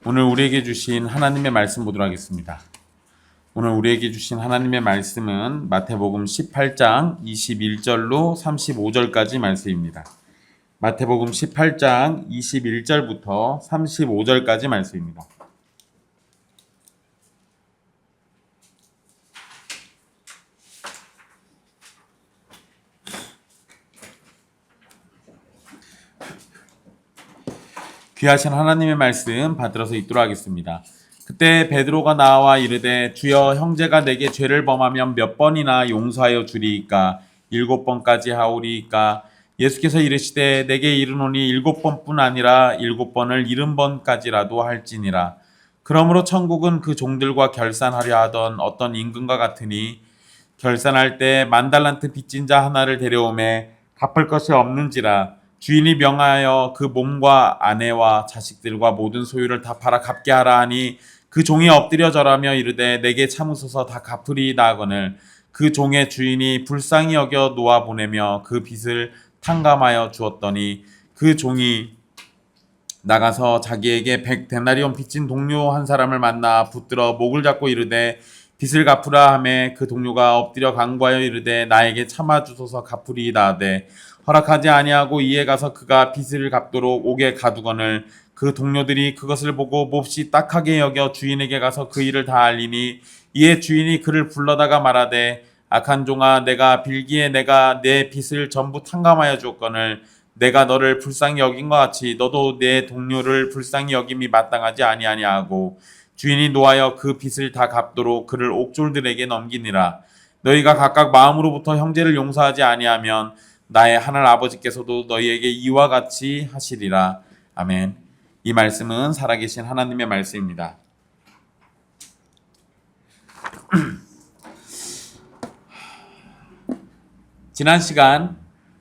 오늘 우리에게 주신 하나님의 말씀 보도록 하겠습니다. 오늘 우리에게 주신 하나님의 말씀은 마태복음 18장 21절로 35절까지 말씀입니다. 마태복음 18장 21절부터 35절까지 말씀입니다. 귀하신 하나님의 말씀 받들어서 읽도록 하겠습니다. 그때 베드로가 나와 이르되 주여 형제가 내게 죄를 범하면 몇 번이나 용서하여 주리이까 7번까지 하오리이까 예수께서 이르시되 내게 이르노니 7번뿐 아니라 7번을 70번까지라도 할지니라. 그러므로 천국은 그 종들과 결산하려 하던 어떤 임금과 같으니 결산할 때 10,000달란트 빚진 자 하나를 데려오매 갚을 것이 없는지라. 주인이 명하여 그 몸과 아내와 자식들과 모든 소유를 다 팔아 갚게 하라 하니 그 종이 엎드려 절하며 이르되 내게 참으소서 다 갚으리이다 하거늘 그 종의 주인이 불쌍히 여겨 놓아 보내며 그 빚을 탕감하여 주었더니 그 종이 나가서 자기에게 100데나리온 빚진 동료 한 사람을 만나 붙들어 목을 잡고 이르되 빚을 갚으라 하매 그 동료가 엎드려 간구하여 이르되 나에게 참아주소서 갚으리이다 하되 허락하지 아니하고 이에 가서 그가 빚을 갚도록 옥에 가두거늘 그 동료들이 그것을 보고 몹시 딱하게 여겨 주인에게 가서 그 일을 다 알리니 이에 주인이 그를 불러다가 말하되 악한 종아 내가 빌기에 내가 내 빚을 전부 탕감하여 주었거늘 내가 너를 불쌍히 여긴 것 같이 너도 내 동료를 불쌍히 여김이 마땅하지 아니하냐고 주인이 노하여 그 빚을 다 갚도록 그를 옥졸들에게 넘기니라. 너희가 각각 마음으로부터 형제를 용서하지 아니하면 나의 하늘 아버지께서도 너희에게 이와 같이 하시리라. 아멘. 이 말씀은 살아계신 하나님의 말씀입니다. 지난 시간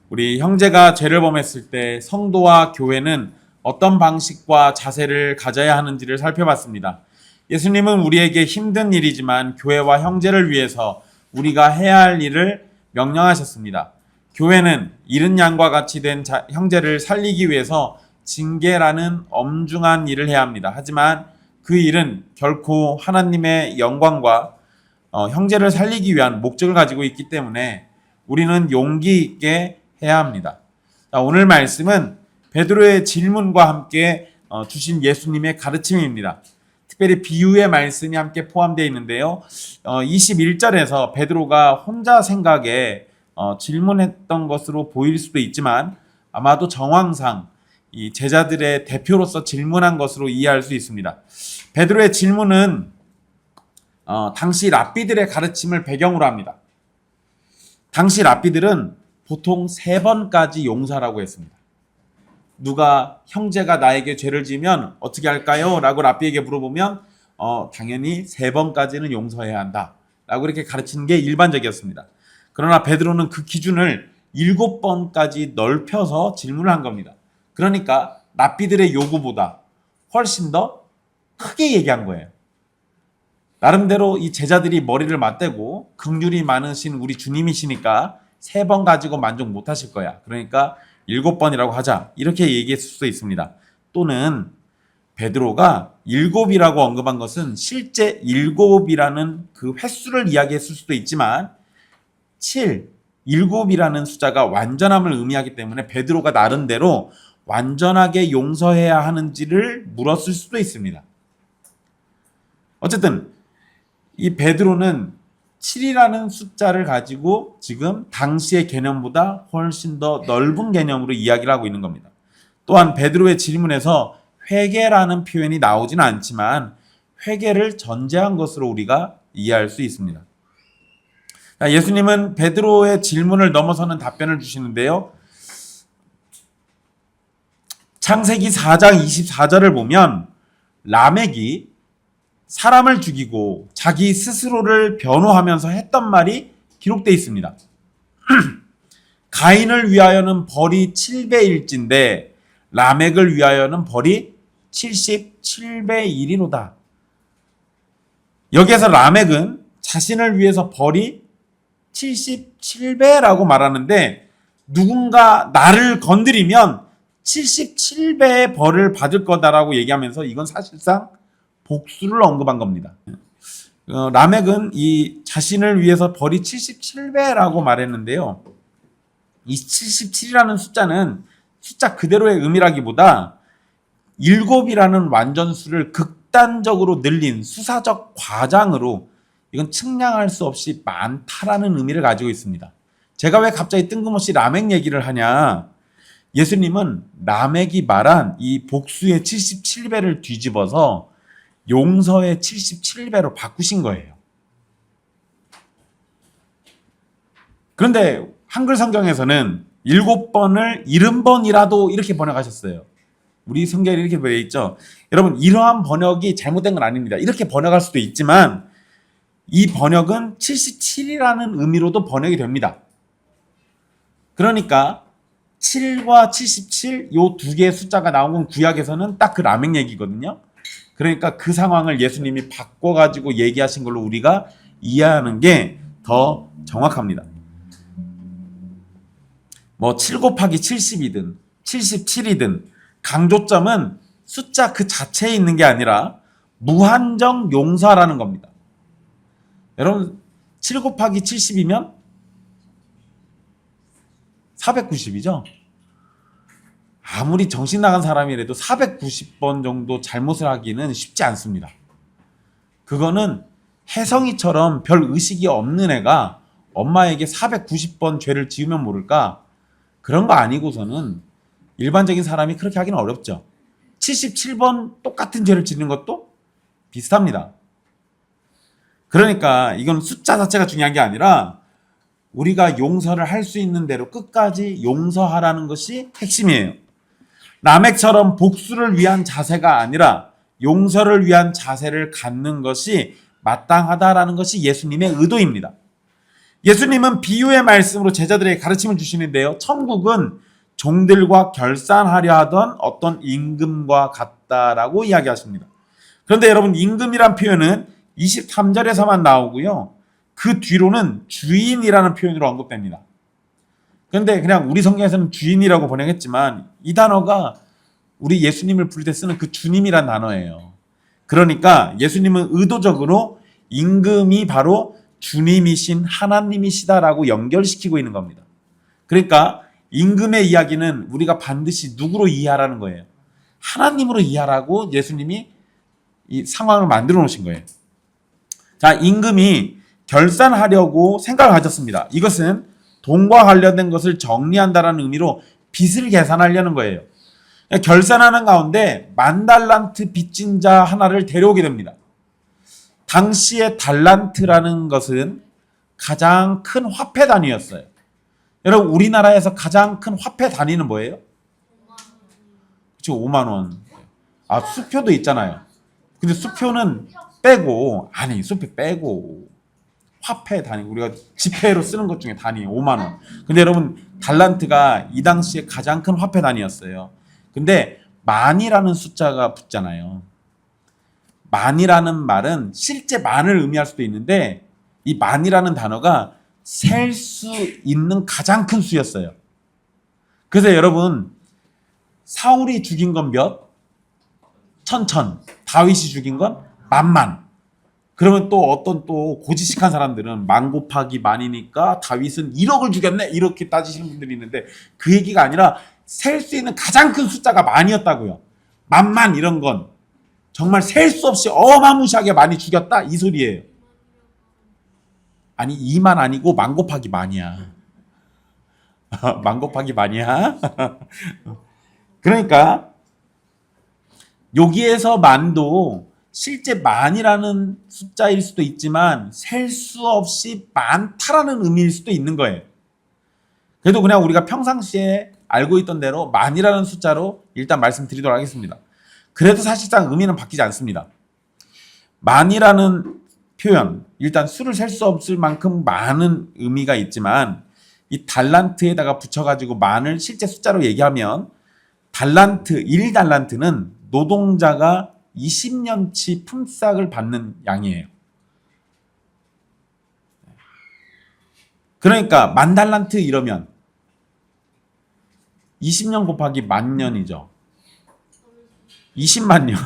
우리 형제가 죄를 범했을 때 성도와 교회는 어떤 방식과 자세를 가져야 하는지를 살펴봤습니다. 예수님은 우리에게 힘든 일이지만 교회와 형제를 위해서 우리가 해야 할 일을 명령하셨습니다. 교회는 잃은 양과 같이 된 형제를 살리기 위해서 징계라는 엄중한 일을 해야 합니다. 하지만 그 일은 결코 하나님의 영광과 형제를 살리기 위한 목적을 가지고 있기 때문에 우리는 용기 있게 해야 합니다. 오늘 말씀은 베드로의 질문과 함께 주신 예수님의 가르침입니다. 특별히 비유의 말씀이 함께 포함되어 있는데요. 21절에서 베드로가 혼자 생각에 질문했던 것으로 보일 수도 있지만 아마도 정황상 이 제자들의 대표로서 질문한 것으로 이해할 수 있습니다. 베드로의 질문은 당시 랍비들의 가르침을 배경으로 합니다. 당시 랍비들은 보통 3번까지 용서라고 했습니다. 누가 형제가 나에게 죄를 지면 어떻게 할까요? 라고 랍비에게 물어보면 당연히 3번까지는 용서해야 한다 라고 이렇게 가르치는 게 일반적이었습니다. 그러나 베드로는 그 기준을 7번까지 넓혀서 질문을 한 겁니다. 그러니까 랍비들의 요구보다 훨씬 더 크게 얘기한 거예요. 나름대로 이 제자들이 머리를 맞대고 긍휼이 많으신 우리 주님이시니까 3번 가지고 만족 못 하실 거야. 그러니까 7번이라고 하자. 이렇게 얘기했을 수도 있습니다. 또는 베드로가 7이라고 언급한 것은 실제 7이라는 그 횟수를 이야기했을 수도 있지만 7이라는 숫자가 완전함을 의미하기 때문에 베드로가 나름대로 완전하게 용서해야 하는지를 물었을 수도 있습니다. 어쨌든 이 베드로는 7이라는 숫자를 가지고 지금 당시의 개념보다 훨씬 더 넓은 개념으로 이야기를 하고 있는 겁니다. 또한 베드로의 질문에서 회개라는 표현이 나오지는 않지만 회개를 전제한 것으로 우리가 이해할 수 있습니다. 예수님은 베드로의 질문을 넘어서는 답변을 주시는데요. 창세기 4장 24절을 보면 라멕이 사람을 죽이고 자기 스스로를 변호하면서 했던 말이 기록되어 있습니다. 가인을 위하여는 벌이 7배일진데 라멕을 위하여는 벌이 77배 1이로다. 여기에서 라멕은 자신을 위해서 벌이 77배라고 말하는데 누군가 나를 건드리면 77배의 벌을 받을 거다라고 얘기하면서 이건 사실상 복수를 언급한 겁니다. 라멕은 이 자신을 위해서 벌이 77배라고 말했는데요. 이 77이라는 숫자는 숫자 그대로의 의미라기보다 7이라는 완전수를 극단적으로 늘린 수사적 과장으로 이건 측량할 수 없이 많다라는 의미를 가지고 있습니다. 제가 왜 갑자기 뜬금없이 라멕 얘기를 하냐? 예수님은 라멕이 말한 이 복수의 77배를 뒤집어서 용서의 77배로 바꾸신 거예요. 그런데 한글 성경에서는 7번을 70번이라도 이렇게 번역하셨어요. 우리 성경에 이렇게 되어 있죠. 여러분, 이러한 번역이 잘못된 건 아닙니다. 이렇게 번역할 수도 있지만 이 번역은 77이라는 의미로도 번역이 됩니다. 그러니까 7과 77, 요 두 개의 숫자가 나온 건 구약에서는 딱 그 라멕 얘기거든요. 그러니까 그 상황을 예수님이 바꿔가지고 얘기하신 걸로 우리가 이해하는 게 더 정확합니다. 뭐 7 곱하기 70이든 77이든 강조점은 숫자 그 자체에 있는 게 아니라 무한정 용서라는 겁니다. 여러분 7 곱하기 70이면 490이죠? 아무리 정신 나간 사람이라도 490번 정도 잘못을 하기는 쉽지 않습니다. 그거는 혜성이처럼 별 의식이 없는 애가 엄마에게 490번 죄를 지으면 모를까? 그런 거 아니고서는 일반적인 사람이 그렇게 하기는 어렵죠. 77번 똑같은 죄를 지는 것도 비슷합니다. 그러니까 이건 숫자 자체가 중요한 게 아니라 우리가 용서를 할 수 있는 대로 끝까지 용서하라는 것이 핵심이에요. 라멕처럼 복수를 위한 자세가 아니라 용서를 위한 자세를 갖는 것이 마땅하다라는 것이 예수님의 의도입니다. 예수님은 비유의 말씀으로 제자들에게 가르침을 주시는데요. 천국은 종들과 결산하려 하던 어떤 임금과 같다라고 이야기하십니다. 그런데 여러분, 임금이란 표현은 23절에서만 나오고요. 그 뒤로는 주인이라는 표현으로 언급됩니다. 그런데 그냥 우리 성경에서는 주인이라고 번역했지만 이 단어가 우리 예수님을 부를 때 쓰는 그 주님이란 단어예요. 그러니까 예수님은 의도적으로 임금이 바로 주님이신 하나님이시다라고 연결시키고 있는 겁니다. 그러니까 임금의 이야기는 우리가 반드시 누구로 이해하라는 거예요. 하나님으로 이해하라고 예수님이 이 상황을 만들어 놓으신 거예요. 자, 임금이 결산하려고 생각을 가졌습니다. 이것은 돈과 관련된 것을 정리한다라는 의미로 빚을 계산하려는 거예요. 결산하는 가운데 10,000달란트 빚진 자 하나를 데려오게 됩니다. 당시의 달란트라는 것은 가장 큰 화폐 단위였어요. 여러분, 우리나라에서 가장 큰 화폐 단위는 뭐예요? 그렇죠, 5만 원. 아, 수표도 있잖아요. 근데 수표는 빼고, 아니, 수표 빼고 화폐 단위, 우리가 지폐로 쓰는 것 중에 단위 5만 원. 근데 여러분, 달란트가 이 당시에 가장 큰 화폐 단위였어요. 근데 만이라는 숫자가 붙잖아요. 만이라는 말은 실제 만을 의미할 수도 있는데 이 만이라는 단어가 셀 수 있는 가장 큰 수였어요. 그래서 여러분, 사울이 죽인 건 몇? 천천. 다윗이 죽인 건 만만. 그러면 또 어떤 또 고지식한 사람들은 만 곱하기 만이니까 다윗은 1억을 죽였네, 이렇게 따지시는 분들이 있는데 그 얘기가 아니라 셀 수 있는 가장 큰 숫자가 만이었다고요. 만만 이런 건 정말 셀 수 없이 어마무시하게 많이 죽였다, 이 소리예요. 아니, 2만 아니고 만 곱하기 만이야. 만 곱하기 만이야. 그러니까 여기에서 만도 실제 만이라는 숫자일 수도 있지만 셀 수 없이 많다라는 의미일 수도 있는 거예요. 그래도 그냥 우리가 평상시에 알고 있던 대로 만이라는 숫자로 일단 말씀드리도록 하겠습니다. 그래도 사실상 의미는 바뀌지 않습니다. 만이라는 표현, 일단 수를 셀 수 없을 만큼 많은 의미가 있지만 이 달란트에다가 붙여가지고 만을 실제 숫자로 얘기하면 달란트, 1달란트는 노동자가 20년치 품삯을 받는 양이에요. 그러니까 10,000달란트 이러면 20년 곱하기 만 년이죠. 20만 년.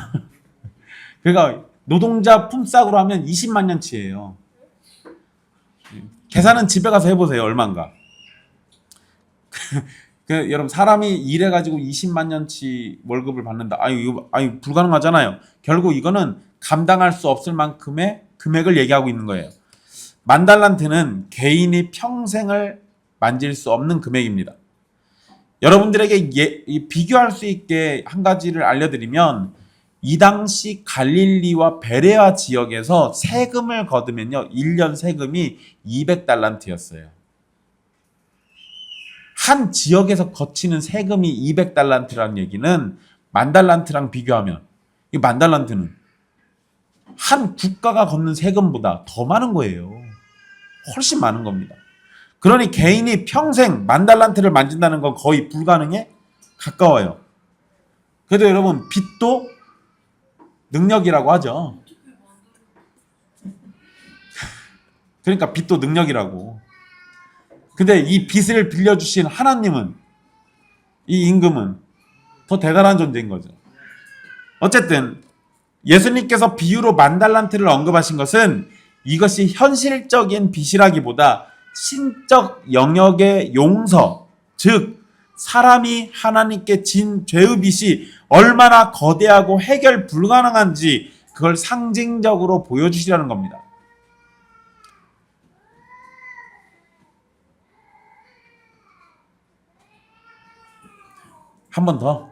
그러니까 노동자 품삯으로 하면 20만 년치예요. 계산은 집에 가서 해보세요. 얼마인가. 여러분 사람이 일해가지고 20만 년치 월급을 받는다. 이거 불가능하잖아요. 결국 이거는 감당할 수 없을 만큼의 금액을 얘기하고 있는 거예요. 만 달란트는 개인이 평생을 만질 수 없는 금액입니다. 여러분들에게 비교할 수 있게 한 가지를 알려드리면 이 당시 갈릴리와 베레아 지역에서 세금을 거두면요 1년 세금이 200달란트였어요. 한 지역에서 거치는 세금이 200달란트라는 얘기는 만 달란트랑 비교하면 이 만 달란트는 한 국가가 걷는 세금보다 더 많은 거예요. 훨씬 많은 겁니다. 그러니 개인이 평생 만 달란트를 만진다는 건 거의 불가능에 가까워요. 그래도 여러분 빚도 능력이라고 하죠. 그러니까 빚도 능력이라고. 근데 이 빚을 빌려주신 하나님은, 이 임금은 더 대단한 존재인 거죠. 어쨌든 예수님께서 비유로 만 달란트를 언급하신 것은 이것이 현실적인 빚이라기보다 신적 영역의 용서, 즉 사람이 하나님께 진 죄의 빚이 얼마나 거대하고 해결 불가능한지 그걸 상징적으로 보여주시라는 겁니다. 한 번 더.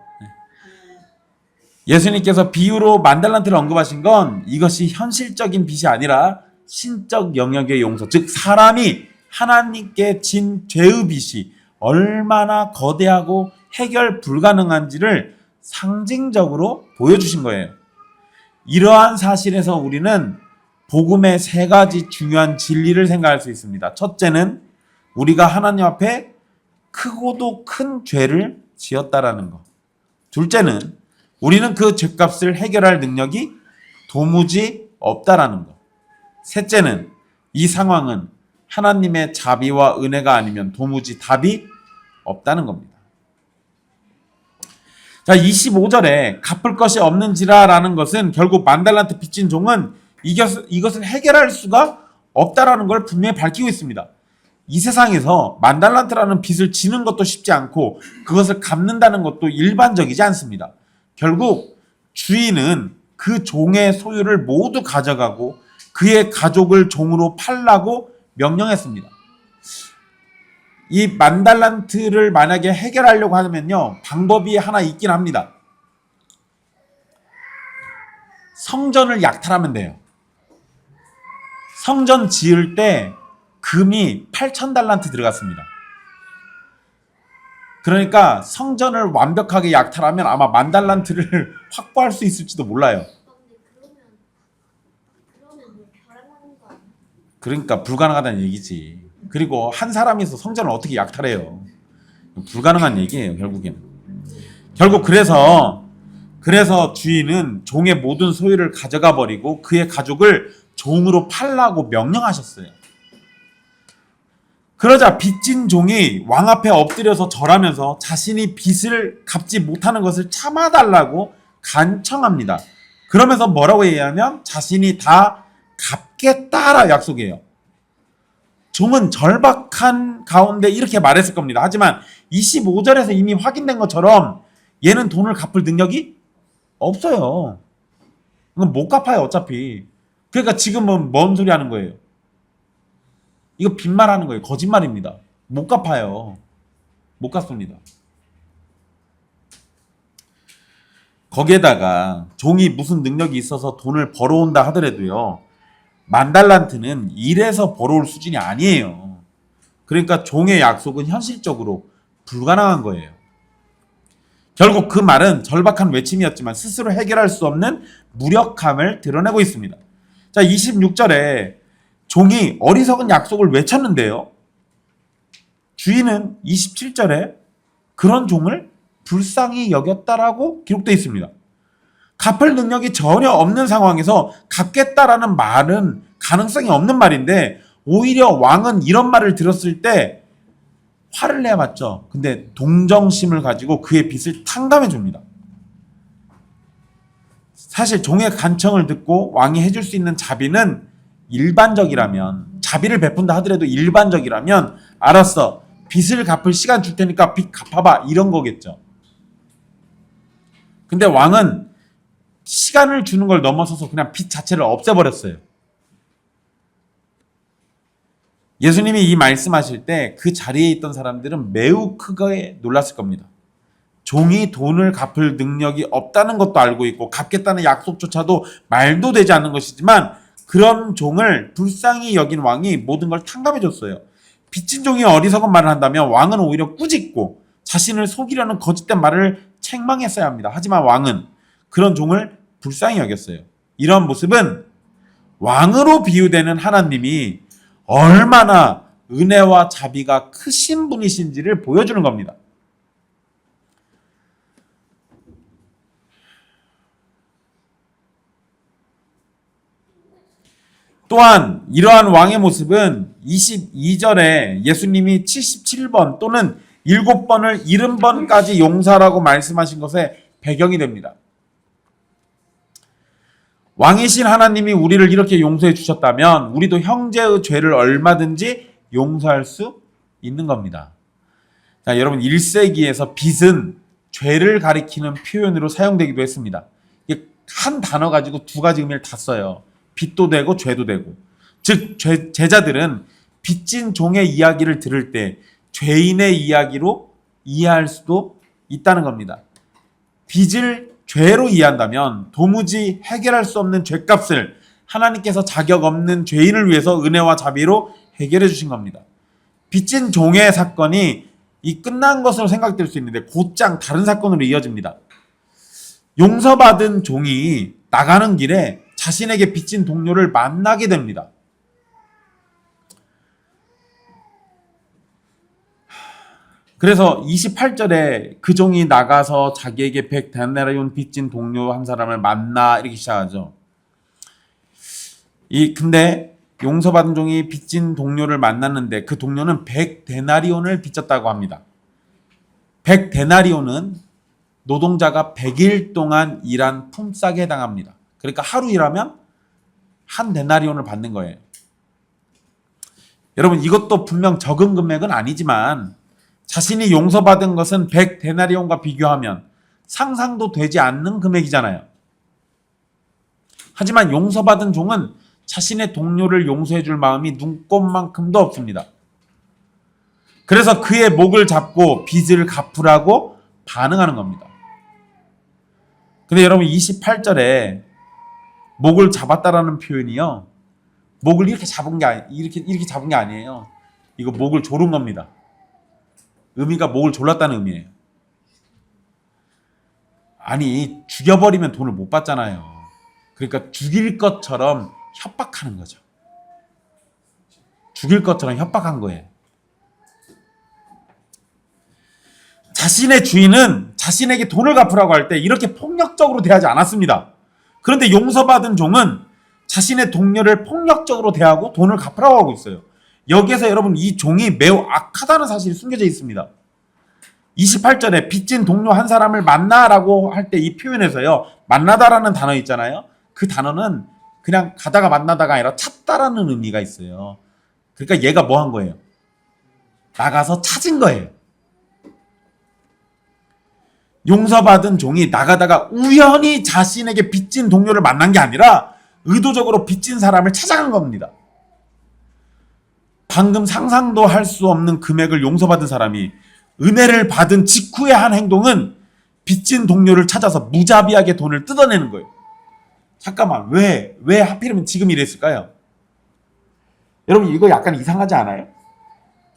예수님께서 비유로 만 달란트를 언급하신 건 이것이 현실적인 빚이 아니라 신적 영역의 용서, 즉 사람이 하나님께 진 죄의 빚이 얼마나 거대하고 해결 불가능한지를 상징적으로 보여주신 거예요. 이러한 사실에서 우리는 복음의 세 가지 중요한 진리를 생각할 수 있습니다. 첫째는 우리가 하나님 앞에 크고도 큰 죄를 지었다라는 것. 둘째는 우리는 그 죄값을 해결할 능력이 도무지 없다라는 것. 셋째는 이 상황은 하나님의 자비와 은혜가 아니면 도무지 답이 없다는 겁니다. 자, 25절에 갚을 것이 없는지라라는 것은 결국 만 달란트 빚진 종은 이것을 해결할 수가 없다라는 걸 분명히 밝히고 있습니다. 이 세상에서 만 달란트라는 빚을 지는 것도 쉽지 않고 그것을 갚는다는 것도 일반적이지 않습니다. 결국 주인은 그 종의 소유를 모두 가져가고 그의 가족을 종으로 팔라고 명령했습니다. 이 만 달란트를 만약에 해결하려고 하면요 방법이 하나 있긴 합니다. 성전을 약탈하면 돼요. 성전 지을 때 금이 8,000달란트 들어갔습니다. 그러니까 성전을 완벽하게 약탈하면 아마 만 달란트를 확보할 수 있을지도 몰라요. 그러니까 불가능하다는 얘기지. 그리고 한 사람이서 성전을 어떻게 약탈해요? 불가능한 얘기예요, 결국에는. 결국 그래서 주인은 종의 모든 소유를 가져가 버리고 그의 가족을 종으로 팔라고 명령하셨어요. 그러자 빚진 종이 왕 앞에 엎드려서 절하면서 자신이 빚을 갚지 못하는 것을 참아달라고 간청합니다. 그러면서 뭐라고 얘기하면 자신이 다 갚겠다라 약속해요. 종은 절박한 가운데 이렇게 말했을 겁니다. 하지만 25절에서 이미 확인된 것처럼 얘는 돈을 갚을 능력이 없어요. 이건 못 갚아요, 어차피. 그러니까 지금은 뭔 소리 하는 거예요? 이거 빚말 하는 거예요. 거짓말입니다. 못 갚아요. 못 갚습니다. 거기에다가 종이 무슨 능력이 있어서 돈을 벌어온다 하더라도요. 만 달란트는 일해서 벌어올 수준이 아니에요. 그러니까 종의 약속은 현실적으로 불가능한 거예요. 결국 그 말은 절박한 외침이었지만 스스로 해결할 수 없는 무력함을 드러내고 있습니다. 자, 26절에 종이 어리석은 약속을 외쳤는데요. 주인은 27절에 그런 종을 불쌍히 여겼다라고 기록되어 있습니다. 갚을 능력이 전혀 없는 상황에서 갚겠다라는 말은 가능성이 없는 말인데 오히려 왕은 이런 말을 들었을 때 화를 내야 맞죠. 근데 동정심을 가지고 그의 빚을 탕감해 줍니다. 사실 종의 간청을 듣고 왕이 해줄 수 있는 자비는 일반적이라면, 자비를 베푼다 하더라도 일반적이라면 알았어, 빚을 갚을 시간 줄 테니까 빚 갚아봐, 이런 거겠죠. 근데 왕은 시간을 주는 걸 넘어서서 그냥 빚 자체를 없애버렸어요. 예수님이 이 말씀하실 때 그 자리에 있던 사람들은 매우 크게 놀랐을 겁니다. 종이 돈을 갚을 능력이 없다는 것도 알고 있고 갚겠다는 약속조차도 말도 되지 않는 것이지만, 그런 종을 불쌍히 여긴 왕이 모든 걸 탕감해 줬어요. 빚진 종이 어리석은 말을 한다면 왕은 오히려 꾸짖고 자신을 속이려는 거짓된 말을 책망했어야 합니다. 하지만 왕은 그런 종을 불쌍히 여겼어요. 이런 모습은 왕으로 비유되는 하나님이 얼마나 은혜와 자비가 크신 분이신지를 보여주는 겁니다. 또한 이러한 왕의 모습은 22절에 예수님이 77번 또는 7번을 70번까지 용서하라고 말씀하신 것의 배경이 됩니다. 왕이신 하나님이 우리를 이렇게 용서해 주셨다면 우리도 형제의 죄를 얼마든지 용서할 수 있는 겁니다. 자, 여러분, 1세기에서 빚은 죄를 가리키는 표현으로 사용되기도 했습니다. 이게 한 단어 가지고 두 가지 의미를 다 써요. 빚도 되고 죄도 되고. 즉 제자들은 빚진 종의 이야기를 들을 때 죄인의 이야기로 이해할 수도 있다는 겁니다. 빚을 죄로 이해한다면 도무지 해결할 수 없는 죄값을 하나님께서 자격 없는 죄인을 위해서 은혜와 자비로 해결해 주신 겁니다. 빚진 종의 사건이 이 끝난 것으로 생각될 수 있는데 곧장 다른 사건으로 이어집니다. 용서받은 종이 나가는 길에 자신에게 빚진 동료를 만나게 됩니다. 그래서 28절에 그 종이 나가서 자기에게 100데나리온 빚진 동료 한 사람을 만나, 이렇게 시작하죠. 근데 용서받은 종이 빚진 동료를 만났는데 그 동료는 100데나리온을 빚졌다고 합니다. 100데나리온은 노동자가 100일 동안 일한 품삯에 해당합니다. 그러니까 하루 일하면 한 데나리온을 받는 거예요. 여러분, 이것도 분명 적은 금액은 아니지만 자신이 용서받은 것은 100데나리온과 비교하면 상상도 되지 않는 금액이잖아요. 하지만 용서받은 종은 자신의 동료를 용서해 줄 마음이 눈꼽만큼도 없습니다. 그래서 그의 목을 잡고 빚을 갚으라고 반응하는 겁니다. 근데 여러분, 28절에 목을 잡았다라는 표현이요, 목을 이렇게 잡은 게 아니에요. 이거 목을 조른 겁니다. 의미가 목을 졸랐다는 의미예요. 아니, 죽여버리면 돈을 못 받잖아요. 그러니까 죽일 것처럼 협박하는 거죠. 죽일 것처럼 협박한 거예요. 자신의 주인은 자신에게 돈을 갚으라고 할 때 이렇게 폭력적으로 대하지 않았습니다. 그런데 용서받은 종은 자신의 동료를 폭력적으로 대하고 돈을 갚으라고 하고 있어요. 여기에서 여러분, 이 종이 매우 악하다는 사실이 숨겨져 있습니다. 28절에 빚진 동료 한 사람을 만나라고 할 때 이 표현에서요, 만나다라는 단어 있잖아요. 그 단어는 그냥 가다가 만나다가 아니라 찾다라는 의미가 있어요. 그러니까 얘가 뭐 한 거예요? 나가서 찾은 거예요. 용서받은 종이 나가다가 우연히 자신에게 빚진 동료를 만난 게 아니라 의도적으로 빚진 사람을 찾아간 겁니다. 방금 상상도 할 수 없는 금액을 용서받은 사람이 은혜를 받은 직후에 한 행동은 빚진 동료를 찾아서 무자비하게 돈을 뜯어내는 거예요. 잠깐만, 왜 하필이면 지금 이랬을까요? 여러분, 이거 약간 이상하지 않아요?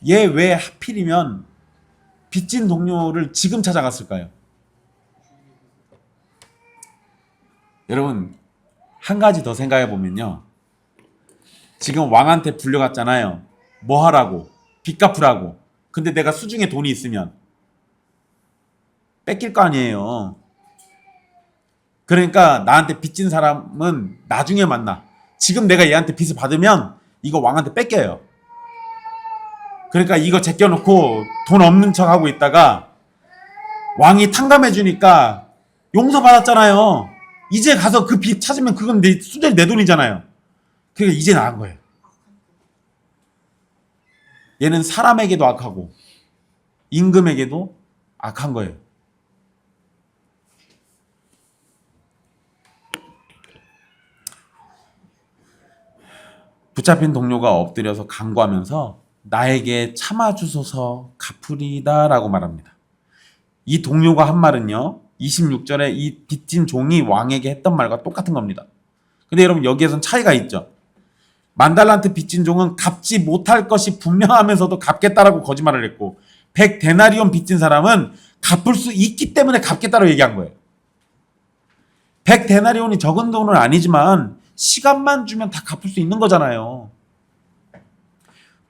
얘 왜 하필이면 빚진 동료를 지금 찾아갔을까요? 여러분, 한 가지 더 생각해 보면요, 지금 왕한테 불려갔잖아요. 뭐 하라고? 빚 갚으라고. 근데 내가 수중에 돈이 있으면 뺏길 거 아니에요. 그러니까 나한테 빚진 사람은 나중에 만나. 지금 내가 얘한테 빚을 받으면 이거 왕한테 뺏겨요. 그러니까 이거 제껴놓고 돈 없는 척 하고 있다가 왕이 탕감해 주니까 용서받았잖아요. 이제 가서 그 빚 찾으면 그건 순전히 내 돈이잖아요. 그러니까 이제 나은 거예요. 얘는 사람에게도 악하고 임금에게도 악한 거예요. 붙잡힌 동료가 엎드려서 간구하면서 나에게 참아주소서 갚으리다 라고 말합니다. 이 동료가 한 말은요, 26절에 이 빚진 종이 왕에게 했던 말과 똑같은 겁니다. 근데 여러분 여기에선 차이가 있죠. 만달란트 빚진 종은 갚지 못할 것이 분명하면서도 갚겠다라고 거짓말을 했고, 100데나리온 빚진 사람은 갚을 수 있기 때문에 갚겠다라고 얘기한 거예요. 100데나리온이 적은 돈은 아니지만 시간만 주면 다 갚을 수 있는 거잖아요.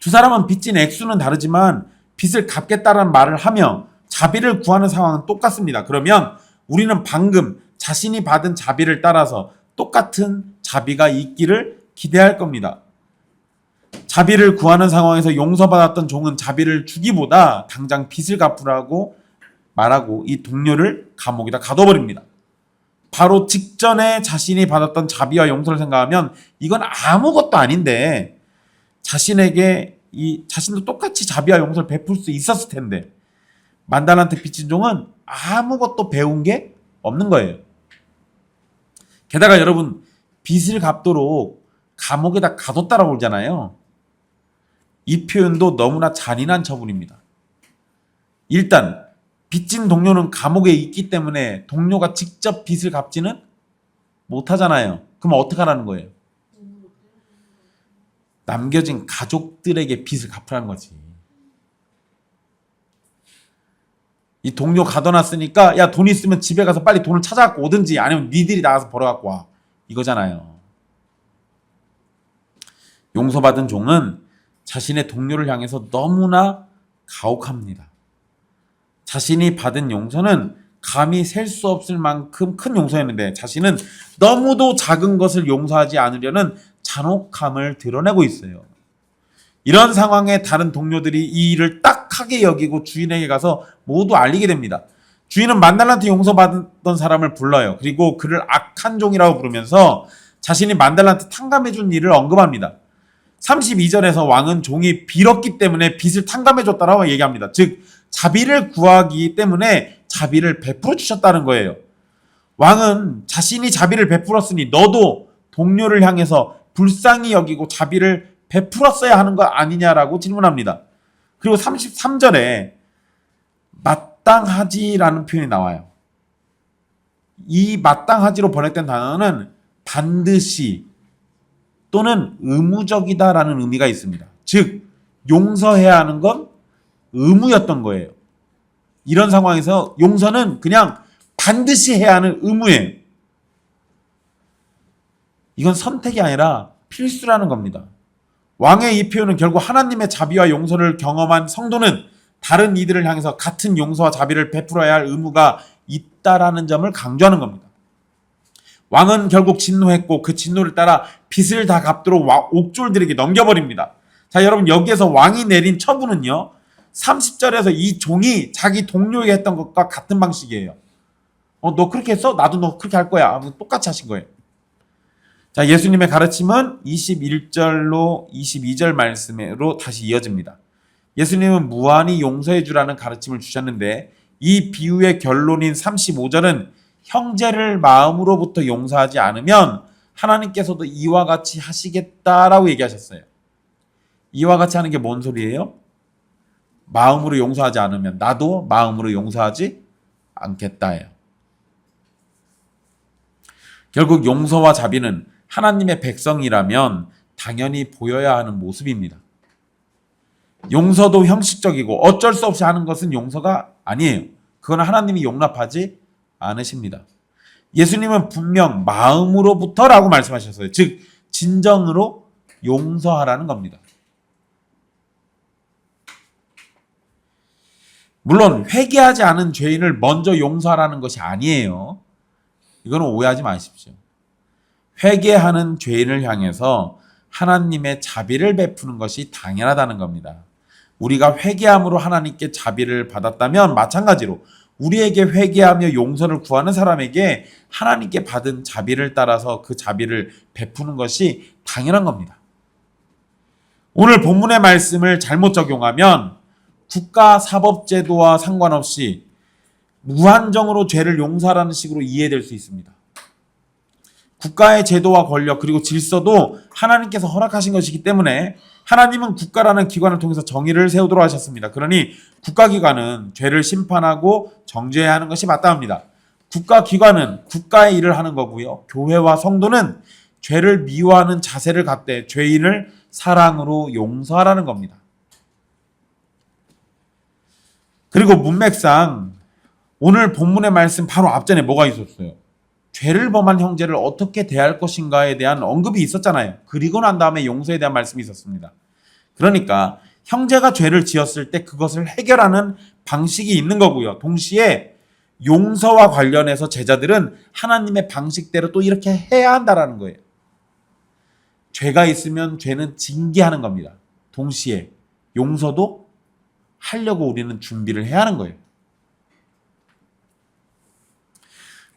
두 사람은 빚진 액수는 다르지만 빚을 갚겠다라는 말을 하며 자비를 구하는 상황은 똑같습니다. 그러면 우리는 방금 자신이 받은 자비를 따라서 똑같은 자비가 있기를 기대할 겁니다. 자비를 구하는 상황에서 용서받았던 종은 자비를 주기보다 당장 빚을 갚으라고 말하고 이 동료를 감옥에다 가둬버립니다. 바로 직전에 자신이 받았던 자비와 용서를 생각하면 이건 아무것도 아닌데 자신에게 자신도 똑같이 자비와 용서를 베풀 수 있었을 텐데 만달란트 빚진 종은 아무것도 배운 게 없는 거예요. 게다가 여러분 빚을 갚도록 감옥에다 가뒀다라고 그러잖아요. 이 표현도 너무나 잔인한 처분입니다. 일단 빚진 동료는 감옥에 있기 때문에 동료가 직접 빚을 갚지는 못하잖아요. 그럼 어떻게 하라는 거예요? 남겨진 가족들에게 빚을 갚으라는 거지. 이 동료 가둬놨으니까 야 돈 있으면 집에 가서 빨리 돈을 찾아갖고 오든지 아니면 니들이 나가서 벌어갖고 와. 이거잖아요. 용서받은 종은 자신의 동료를 향해서 너무나 가혹합니다. 자신이 받은 용서는 감히 셀 수 없을 만큼 큰 용서였는데 자신은 너무도 작은 것을 용서하지 않으려는 잔혹함을 드러내고 있어요. 이런 상황에 다른 동료들이 이 일을 딱하게 여기고 주인에게 가서 모두 알리게 됩니다. 주인은 만달란트 용서받았던 사람을 불러요. 그리고 그를 악한 종이라고 부르면서 자신이 만달란트 탕감해준 일을 언급합니다. 32절에서 왕은 종이 빌었기 때문에 빚을 탕감해줬다라고 얘기합니다. 즉 자비를 구하기 때문에 자비를 베풀어 주셨다는 거예요. 왕은 자신이 자비를 베풀었으니 너도 동료를 향해서 불쌍히 여기고 자비를 베풀었어야 하는 거 아니냐라고 질문합니다. 그리고 33절에 마땅하지라는 표현이 나와요. 이 마땅하지로 번역된 단어는 반드시 또는 의무적이다라는 의미가 있습니다. 즉 용서해야 하는 건 의무였던 거예요. 이런 상황에서 용서는 그냥 반드시 해야 하는 의무예요. 이건 선택이 아니라 필수라는 겁니다. 왕의 이 표현은 결국 하나님의 자비와 용서를 경험한 성도는 다른 이들을 향해서 같은 용서와 자비를 베풀어야 할 의무가 있다라는 점을 강조하는 겁니다. 왕은 결국 진노했고 그 진노를 따라 빚을 다 갚도록 옥졸들에게 넘겨버립니다. 자, 여러분 여기에서 왕이 내린 처분은요 30절에서 이 종이 자기 동료에게 했던 것과 같은 방식이에요. 너 그렇게 했어? 나도 너 그렇게 할 거야. 똑같이 하신 거예요. 자, 예수님의 가르침은 21절로 22절 말씀으로 다시 이어집니다. 예수님은 무한히 용서해 주라는 가르침을 주셨는데 이 비유의 결론인 35절은 형제를 마음으로부터 용서하지 않으면 하나님께서도 이와 같이 하시겠다라고 얘기하셨어요. 이와 같이 하는 게 뭔 소리예요? 마음으로 용서하지 않으면 나도 마음으로 용서하지 않겠다예요. 결국 용서와 자비는 하나님의 백성이라면 당연히 보여야 하는 모습입니다. 용서도 형식적이고 어쩔 수 없이 하는 것은 용서가 아니에요. 그건 하나님이 용납하지 않으십니다. 예수님은 분명 마음으로부터라고 말씀하셨어요. 즉 진정으로 용서하라는 겁니다. 물론 회개하지 않은 죄인을 먼저 용서하라는 것이 아니에요. 이거는 오해하지 마십시오. 회개하는 죄인을 향해서 하나님의 자비를 베푸는 것이 당연하다는 겁니다. 우리가 회개함으로 하나님께 자비를 받았다면 마찬가지로 우리에게 회개하며 용서를 구하는 사람에게 하나님께 받은 자비를 따라서 그 자비를 베푸는 것이 당연한 겁니다. 오늘 본문의 말씀을 잘못 적용하면 국가 사법제도와 상관없이 무한정으로 죄를 용서하라는 식으로 이해될 수 있습니다. 국가의 제도와 권력 그리고 질서도 하나님께서 허락하신 것이기 때문에 하나님은 국가라는 기관을 통해서 정의를 세우도록 하셨습니다. 그러니 국가기관은 죄를 심판하고 정죄해야 하는 것이 마땅합니다. 국가기관은 국가의 일을 하는 거고요. 교회와 성도는 죄를 미워하는 자세를 갖되 죄인을 사랑으로 용서하라는 겁니다. 그리고 문맥상 오늘 본문의 말씀 바로 앞전에 뭐가 있었어요? 죄를 범한 형제를 어떻게 대할 것인가에 대한 언급이 있었잖아요. 그리고 난 다음에 용서에 대한 말씀이 있었습니다. 그러니까 형제가 죄를 지었을 때 그것을 해결하는 방식이 있는 거고요. 동시에 용서와 관련해서 제자들은 하나님의 방식대로 또 이렇게 해야 한다라는 거예요. 죄가 있으면 죄는 징계하는 겁니다. 동시에 용서도 하려고 우리는 준비를 해야 하는 거예요.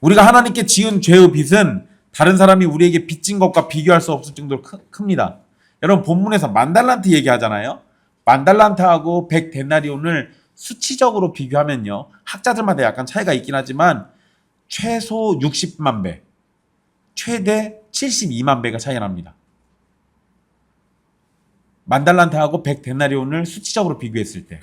우리가 하나님께 지은 죄의 빚은 다른 사람이 우리에게 빚진 것과 비교할 수 없을 정도로 큽니다. 여러분 본문에서 만달란트 얘기하잖아요. 만달란트하고 100데나리온을 수치적으로 비교하면요. 학자들마다 약간 차이가 있긴 하지만 최소 60만 배, 최대 72만 배가 차이가 납니다. 만달란트하고 100데나리온을 수치적으로 비교했을 때.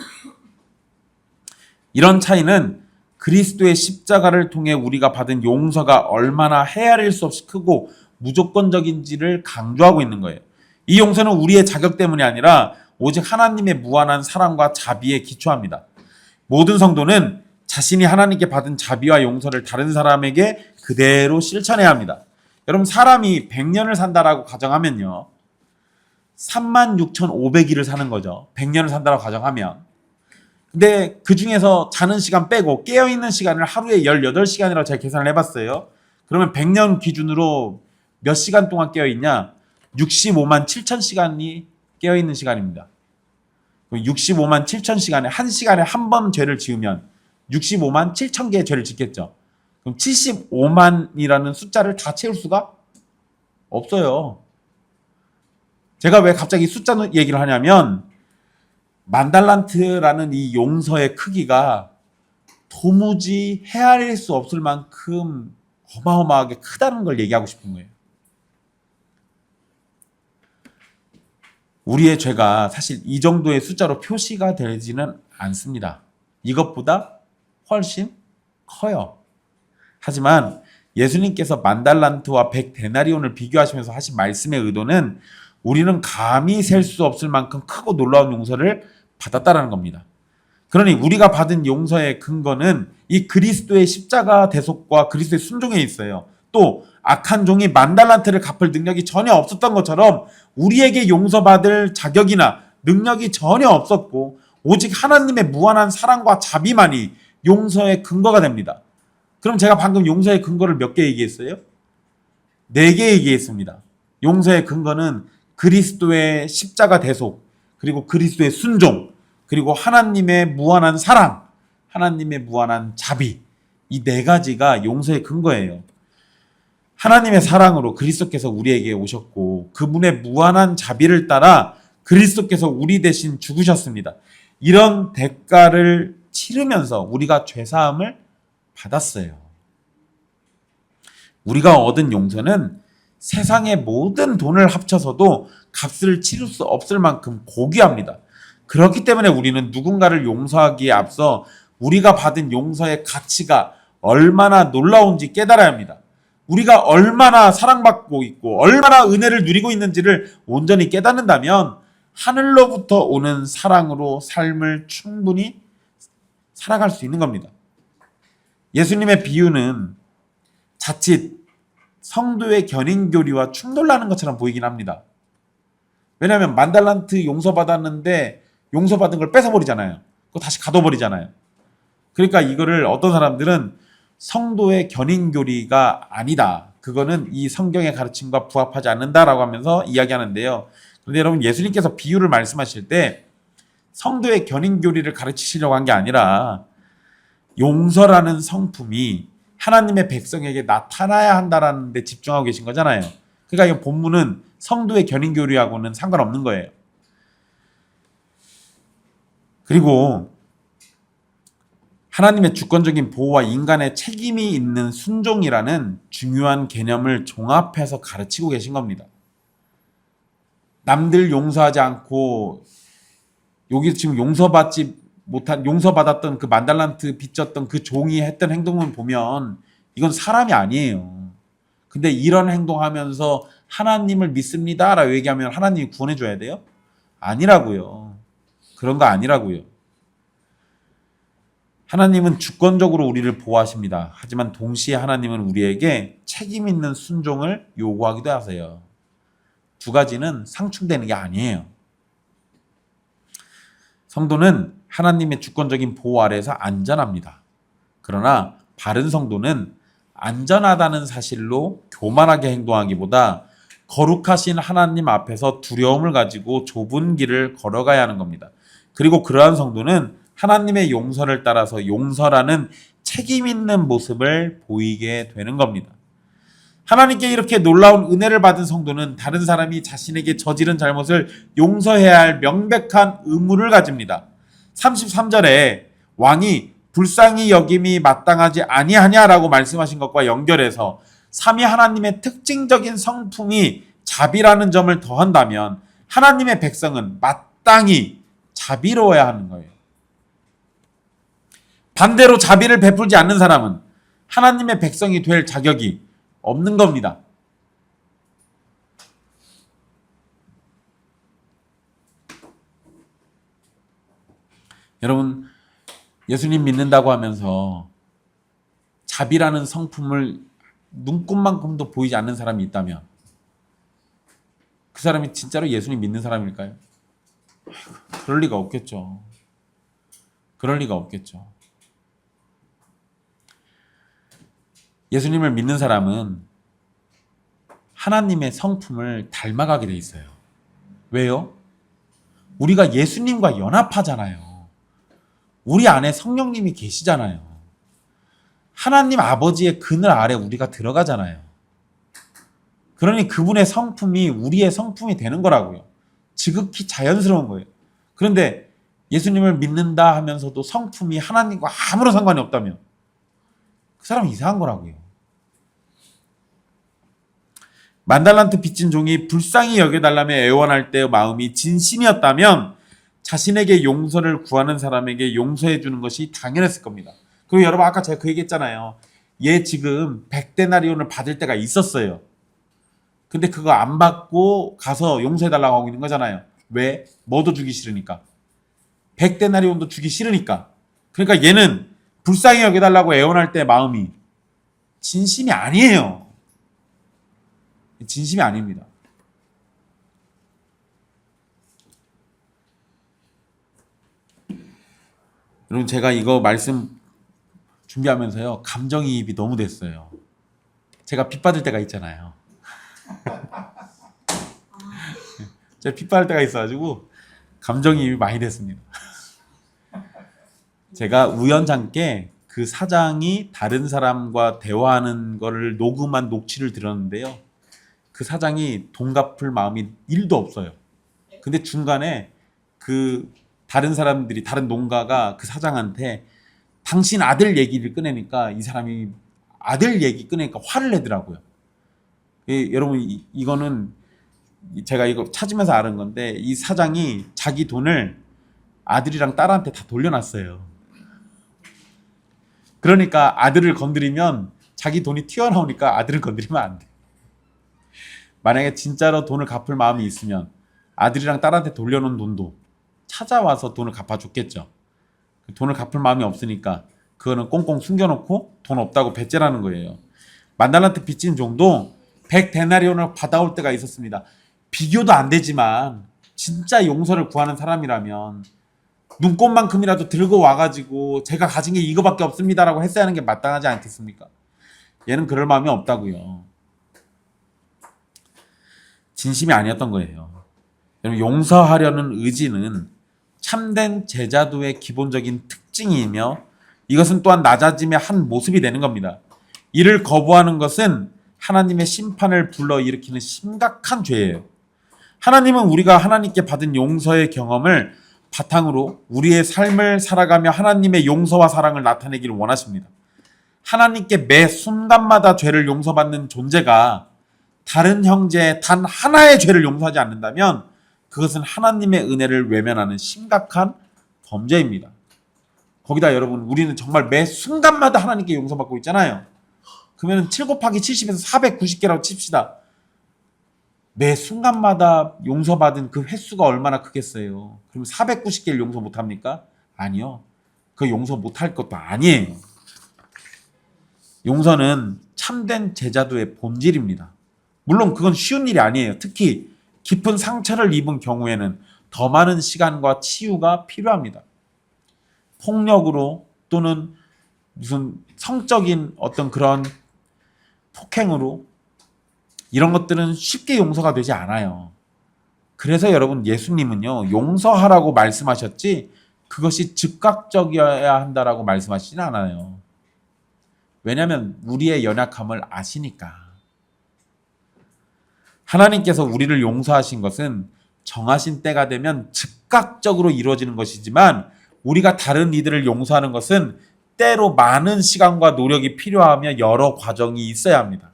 이런 차이는 그리스도의 십자가를 통해 우리가 받은 용서가 얼마나 헤아릴 수 없이 크고 무조건적인지를 강조하고 있는 거예요. 이 용서는 우리의 자격 때문이 아니라 오직 하나님의 무한한 사랑과 자비에 기초합니다. 모든 성도는 자신이 하나님께 받은 자비와 용서를 다른 사람에게 그대로 실천해야 합니다. 여러분 사람이 100년을 산다라고 가정하면요. 36,500일을 사는 거죠. 100년을 산다라고 가정하면. 근데 그 중에서 자는 시간 빼고 깨어있는 시간을 하루에 18시간이라고 제가 계산을 해봤어요. 그러면 100년 기준으로 몇 시간 동안 깨어있냐? 65만 7천 시간이 깨어있는 시간입니다. 65만 7천 시간에 한 시간에 한 번 죄를 지으면 65만 7천 개의 죄를 짓겠죠. 그럼 75만이라는 숫자를 다 채울 수가 없어요. 제가 왜 갑자기 숫자 얘기를 하냐면 만달란트라는 이 용서의 크기가 도무지 헤아릴 수 없을 만큼 어마어마하게 크다는 걸 얘기하고 싶은 거예요. 우리의 죄가 사실 이 정도의 숫자로 표시가 되지는 않습니다. 이것보다 훨씬 커요. 하지만 예수님께서 만달란트와 100데나리온을 비교하시면서 하신 말씀의 의도는 우리는 감히 셀 수 없을 만큼 크고 놀라운 용서를 받았다라는 겁니다. 그러니 우리가 받은 용서의 근거는 이 그리스도의 십자가 대속과 그리스도의 순종에 있어요. 또 악한 종이 만달란트를 갚을 능력이 전혀 없었던 것처럼 우리에게 용서받을 자격이나 능력이 전혀 없었고 오직 하나님의 무한한 사랑과 자비만이 용서의 근거가 됩니다. 그럼 제가 방금 용서의 근거를 몇 개 얘기했어요? 4개 얘기했습니다. 용서의 근거는 그리스도의 십자가 대속, 그리고 그리스도의 순종, 그리고 하나님의 무한한 사랑, 하나님의 무한한 자비, 이 4가지가 용서의 근거예요. 하나님의 사랑으로 그리스도께서 우리에게 오셨고 그분의 무한한 자비를 따라 그리스도께서 우리 대신 죽으셨습니다. 이런 대가를 치르면서 우리가 죄사함을 받았어요. 우리가 얻은 용서는 세상의 모든 돈을 합쳐서도 값을 치를 수 없을 만큼 고귀합니다. 그렇기 때문에 우리는 누군가를 용서하기에 앞서 우리가 받은 용서의 가치가 얼마나 놀라운지 깨달아야 합니다. 우리가 얼마나 사랑받고 있고 얼마나 은혜를 누리고 있는지를 온전히 깨닫는다면 하늘로부터 오는 사랑으로 삶을 충분히 살아갈 수 있는 겁니다. 예수님의 비유는 자칫 성도의 견인교리와 충돌나는 것처럼 보이긴 합니다. 왜냐하면 만달란트 용서받았는데 용서받은 걸 뺏어버리잖아요. 그거 다시 가둬버리잖아요. 그러니까 이거를 어떤 사람들은 성도의 견인교리가 아니다. 그거는 이 성경의 가르침과 부합하지 않는다라고 하면서 이야기하는데요. 그런데 여러분 예수님께서 비유를 말씀하실 때 성도의 견인교리를 가르치시려고 한 게 아니라 용서라는 성품이 하나님의 백성에게 나타나야 한다라는 데 집중하고 계신 거잖아요. 그러니까 이 본문은 성도의 견인교리하고는 상관없는 거예요. 그리고 하나님의 주권적인 보호와 인간의 책임이 있는 순종이라는 중요한 개념을 종합해서 가르치고 계신 겁니다. 남들 용서하지 않고 여기 지금 용서받았던 그 만달란트 빚졌던 그 종이 했던 행동을 보면 이건 사람이 아니에요. 근데 이런 행동하면서 하나님을 믿습니다 라고 얘기하면 하나님이 구원해 줘야 돼요? 아니라고요. 그런 거 아니라고요. 하나님은 주권적으로 우리를 보호하십니다. 하지만 동시에 하나님은 우리에게 책임 있는 순종을 요구하기도 하세요. 두 가지는 상충되는 게 아니에요. 성도는 하나님의 주권적인 보호 아래에서 안전합니다. 그러나 바른 성도는 안전하다는 사실로 교만하게 행동하기보다 거룩하신 하나님 앞에서 두려움을 가지고 좁은 길을 걸어가야 하는 겁니다. 그리고 그러한 성도는 하나님의 용서를 따라서 용서라는 책임 있는 모습을 보이게 되는 겁니다. 하나님께 이렇게 놀라운 은혜를 받은 성도는 다른 사람이 자신에게 저지른 잘못을 용서해야 할 명백한 의무를 가집니다. 33절에 왕이 불쌍히 여김이 마땅하지 아니하냐라고 말씀하신 것과 연결해서 삼위 하나님의 특징적인 성품이 자비라는 점을 더한다면 하나님의 백성은 마땅히 자비로워야 하는 거예요. 반대로 자비를 베풀지 않는 사람은 하나님의 백성이 될 자격이 없는 겁니다. 여러분, 예수님 믿는다고 하면서 자비라는 성품을 눈꼽만큼도 보이지 않는 사람이 있다면 그 사람이 진짜로 예수님 믿는 사람일까요? 그럴 리가 없겠죠. 그럴 리가 없겠죠. 예수님을 믿는 사람은 하나님의 성품을 닮아가게 돼 있어요. 왜요? 우리가 예수님과 연합하잖아요. 우리 안에 성령님이 계시잖아요. 하나님 아버지의 그늘 아래 우리가 들어가잖아요. 그러니 그분의 성품이 우리의 성품이 되는 거라고요. 지극히 자연스러운 거예요. 그런데 예수님을 믿는다 하면서도 성품이 하나님과 아무런 상관이 없다면 그 사람은 이상한 거라고요. 만달란트 빚진 종이 불쌍히 여겨달라며 애원할 때 마음이 진심이었다면 자신에게 용서를 구하는 사람에게 용서해 주는 것이 당연했을 겁니다. 그리고 여러분 아까 제가 그 얘기했잖아요. 얘 지금 100데나리온을 받을 때가 있었어요. 근데 그거 안 받고 가서 용서해달라고 하고 있는 거잖아요. 왜? 뭐도 주기 싫으니까. 100데나리온도 주기 싫으니까. 그러니까 얘는 불쌍히 여겨달라고 애원할 때 마음이 진심이 아니에요. 진심이 아닙니다. 여러분 제가 이거 말씀 준비하면서요. 감정이입이 너무 됐어요. 제가 빚 받을 때가 있잖아요. 제가 빚 받을 때가 있어가지고 감정이입이 많이 됐습니다. 제가 우연찮게 그 사장이 다른 사람과 대화하는 거를 녹음한 녹취를 들었는데요. 그 사장이 돈 갚을 마음이 1도 없어요. 근데 중간에 그 다른 사람들이 다른 농가가 그 사장한테 당신 아들 얘기를 꺼내니까 이 사람이 아들 얘기 꺼내니까 화를 내더라고요. 여러분 이거는 제가 이거 찾으면서 아는 건데 이 사장이 자기 돈을 아들이랑 딸한테 다 돌려놨어요. 그러니까 아들을 건드리면 자기 돈이 튀어나오니까 아들을 건드리면 안 돼. 만약에 진짜로 돈을 갚을 마음이 있으면 아들이랑 딸한테 돌려놓은 돈도 찾아와서 돈을 갚아줬겠죠. 돈을 갚을 마음이 없으니까 그거는 꽁꽁 숨겨놓고 돈 없다고 배째라는 거예요. 만달란트 빚진 종도 100데나리온을 받아올 때가 있었습니다. 비교도 안 되지만 진짜 용서를 구하는 사람이라면 눈꽃만큼이라도 들고 와가지고 제가 가진 게 이거밖에 없습니다라고 했어야 하는 게 마땅하지 않겠습니까? 얘는 그럴 마음이 없다고요. 진심이 아니었던 거예요. 여러분 용서하려는 의지는 참된 제자도의 기본적인 특징이며 이것은 또한 낮아짐의 한 모습이 되는 겁니다. 이를 거부하는 것은 하나님의 심판을 불러일으키는 심각한 죄예요. 하나님은 우리가 하나님께 받은 용서의 경험을 바탕으로 우리의 삶을 살아가며 하나님의 용서와 사랑을 나타내기를 원하십니다. 하나님께 매 순간마다 죄를 용서받는 존재가 다른 형제의 단 하나의 죄를 용서하지 않는다면 그것은 하나님의 은혜를 외면하는 심각한 범죄입니다. 거기다 여러분, 우리는 정말 매 순간마다 하나님께 용서받고 있잖아요. 그러면 7 곱하기 70에서 490개라고 칩시다. 매 순간마다 용서받은 그 횟수가 얼마나 크겠어요? 그럼 490개를 용서 못합니까? 아니요. 그 용서 못할 것도 아니에요. 용서는 참된 제자도의 본질입니다. 물론 그건 쉬운 일이 아니에요. 특히 깊은 상처를 입은 경우에는 더 많은 시간과 치유가 필요합니다. 폭력으로 또는 무슨 성적인 어떤 그런 폭행으로 이런 것들은 쉽게 용서가 되지 않아요. 그래서 여러분, 예수님은요, 용서하라고 말씀하셨지 그것이 즉각적이어야 한다라고 말씀하시진 않아요. 왜냐하면 우리의 연약함을 아시니까. 하나님께서 우리를 용서하신 것은 정하신 때가 되면 즉각적으로 이루어지는 것이지만 우리가 다른 이들을 용서하는 것은 때로 많은 시간과 노력이 필요하며 여러 과정이 있어야 합니다.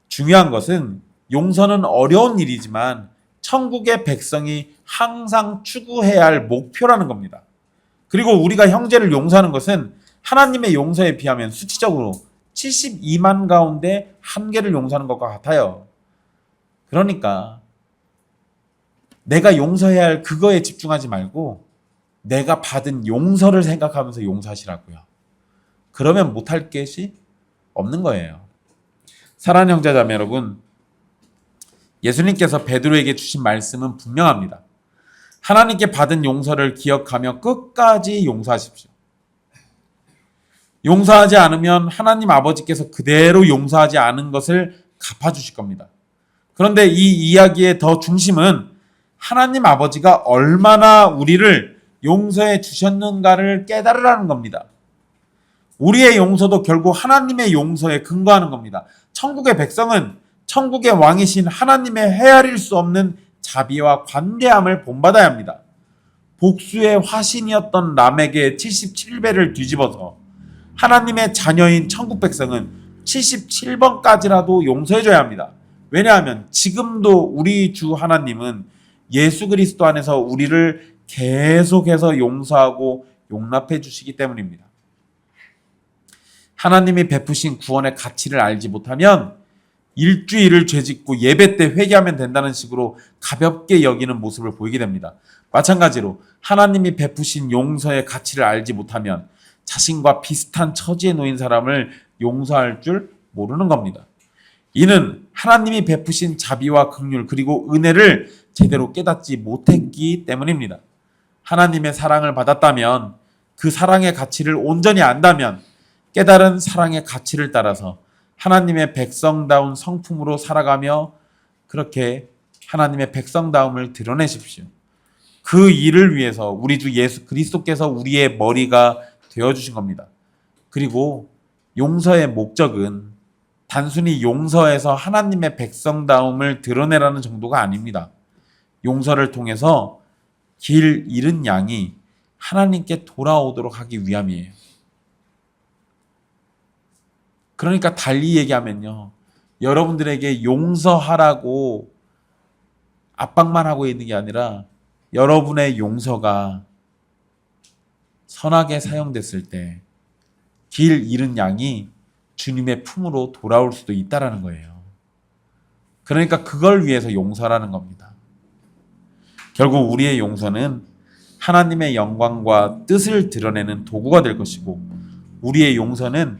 중요한 것은 용서는 어려운 일이지만 천국의 백성이 항상 추구해야 할 목표라는 겁니다. 그리고 우리가 형제를 용서하는 것은 하나님의 용서에 비하면 수치적으로 72만 가운데 1개를 용서하는 것과 같아요. 그러니까 내가 용서해야 할 그거에 집중하지 말고 내가 받은 용서를 생각하면서 용서하시라고요. 그러면 못할 것이 없는 거예요. 사랑하는 형제자매 여러분, 예수님께서 베드로에게 주신 말씀은 분명합니다. 하나님께 받은 용서를 기억하며 끝까지 용서하십시오. 용서하지 않으면 하나님 아버지께서 그대로 용서하지 않은 것을 갚아주실 겁니다. 그런데 이 이야기의 더 중심은 하나님 아버지가 얼마나 우리를 용서해 주셨는가를 깨달으라는 겁니다. 우리의 용서도 결국 하나님의 용서에 근거하는 겁니다. 천국의 백성은 천국의 왕이신 하나님의 헤아릴 수 없는 자비와 관대함을 본받아야 합니다. 복수의 화신이었던 람에게 77배를 뒤집어서 하나님의 자녀인 천국 백성은 77번까지라도 용서해줘야 합니다. 왜냐하면 지금도 우리 주 하나님은 예수 그리스도 안에서 우리를 계속해서 용서하고 용납해 주시기 때문입니다. 하나님이 베푸신 구원의 가치를 알지 못하면 일주일을 죄짓고 예배 때 회개하면 된다는 식으로 가볍게 여기는 모습을 보이게 됩니다. 마찬가지로 하나님이 베푸신 용서의 가치를 알지 못하면 자신과 비슷한 처지에 놓인 사람을 용서할 줄 모르는 겁니다. 이는 하나님이 베푸신 자비와 긍휼 그리고 은혜를 제대로 깨닫지 못했기 때문입니다. 하나님의 사랑을 받았다면 그 사랑의 가치를 온전히 안다면 깨달은 사랑의 가치를 따라서 하나님의 백성다운 성품으로 살아가며 그렇게 하나님의 백성다움을 드러내십시오. 그 일을 위해서 우리 주 예수 그리스도께서 우리의 머리가 되어주신 겁니다. 그리고 용서의 목적은 단순히 용서해서 하나님의 백성다움을 드러내라는 정도가 아닙니다. 용서를 통해서 길 잃은 양이 하나님께 돌아오도록 하기 위함이에요. 그러니까 달리 얘기하면요, 여러분들에게 용서하라고 압박만 하고 있는 게 아니라 여러분의 용서가 선하게 사용됐을 때 길 잃은 양이 주님의 품으로 돌아올 수도 있다라는 거예요. 그러니까 그걸 위해서 용서라는 겁니다. 결국 우리의 용서는 하나님의 영광과 뜻을 드러내는 도구가 될 것이고 우리의 용서는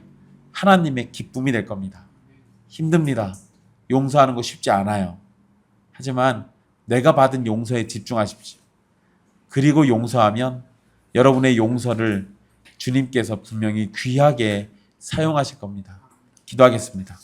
하나님의 기쁨이 될 겁니다. 힘듭니다. 용서하는 거 쉽지 않아요. 하지만 내가 받은 용서에 집중하십시오. 그리고 용서하면 여러분의 용서를 주님께서 분명히 귀하게 사용하실 겁니다. 기도하겠습니다.